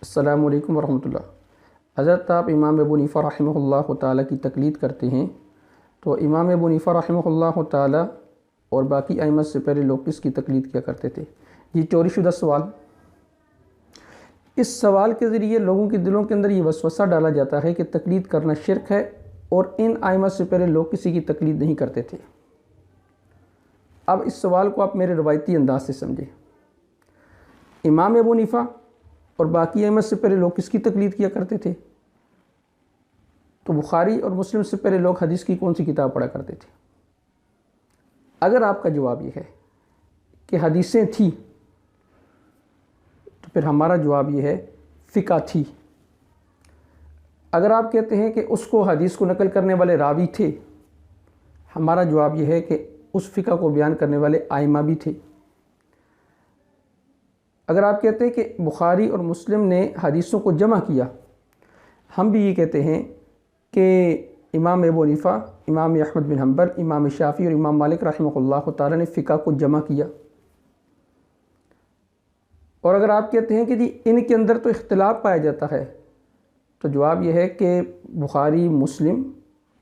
السلام علیکم ورحمۃ اللہ۔ حضرت آپ امام ابو حنیفہ رحمہ اللہ تعالیٰ کی تقلید کرتے ہیں، تو امام ابو حنیفہ رحمہ اللہ تعالیٰ اور باقی ائمہ سے پہلے لوگ کس کی تقلید کیا کرتے تھے؟ یہ چوری شدہ سوال۔ اس سوال کے ذریعے لوگوں کے دلوں کے اندر یہ وسوسہ ڈالا جاتا ہے کہ تقلید کرنا شرک ہے اور ان ائمہ سے پہلے لوگ کسی کی تقلید نہیں کرتے تھے۔ اب اس سوال کو آپ میرے روایتی انداز سے سمجھیں۔ امام ابو حنیفہ اور باقی ائمہ سے پہلے لوگ کس کی تقلید کیا کرتے تھے؟ تو بخاری اور مسلم سے پہلے لوگ حدیث کی کون سی کتاب پڑھا کرتے تھے؟ اگر آپ کا جواب یہ ہے کہ حدیثیں تھیں، تو پھر ہمارا جواب یہ ہے فقہ تھی۔ اگر آپ کہتے ہیں کہ اس کو حدیث کو نقل کرنے والے راوی تھے، ہمارا جواب یہ ہے کہ اس فقہ کو بیان کرنے والے ائمہ بھی تھے۔ اگر آپ کہتے ہیں کہ بخاری اور مسلم نے حدیثوں کو جمع کیا، ہم بھی یہ کہتے ہیں کہ امام ابو حنیفہ، امام احمد بن حنبل، امام شافعی اور امام مالک رحمہ اللہ تعالیٰ نے فقہ کو جمع کیا۔ اور اگر آپ کہتے ہیں کہ جی ان کے اندر تو اختلاف پایا جاتا ہے، تو جواب یہ ہے کہ بخاری، مسلم،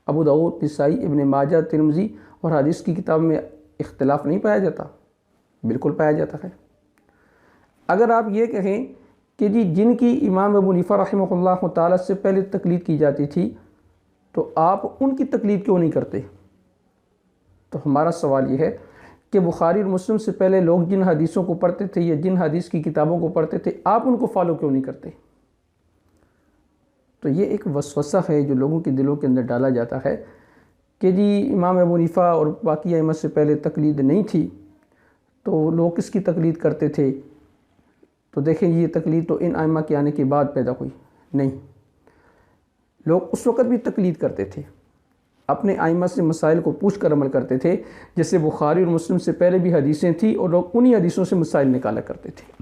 ابو داؤد، نسائی، ابن ماجہ، ترمذی اور حدیث کی کتاب میں اختلاف نہیں پایا جاتا، بالکل پایا جاتا ہے۔ اگر آپ یہ کہیں کہ جی جن کی امام ابو حنیفہ رحمہ اللہ تعالیٰ سے پہلے تقلید کی جاتی تھی، تو آپ ان کی تقلید کیوں نہیں کرتے؟ تو ہمارا سوال یہ ہے کہ بخاری اور مسلم سے پہلے لوگ جن حدیثوں کو پڑھتے تھے یا جن حدیث کی کتابوں کو پڑھتے تھے، آپ ان کو فالو کیوں نہیں کرتے؟ تو یہ ایک وسوسہ ہے جو لوگوں کے دلوں کے اندر ڈالا جاتا ہے کہ جی امام ابو حنیفہ اور باقی ائمہ سے پہلے تقلید نہیں تھی، تو لوگ کس کی تقلید کرتے تھے؟ تو دیکھیں یہ تقلید تو ان ائمہ کے آنے کے بعد پیدا ہوئی نہیں، لوگ اس وقت بھی تقلید کرتے تھے، اپنے ائمہ سے مسائل کو پوچھ کر عمل کرتے تھے۔ جیسے بخاری اور مسلم سے پہلے بھی حدیثیں تھیں اور لوگ انہی حدیثوں سے مسائل نکالا کرتے تھے۔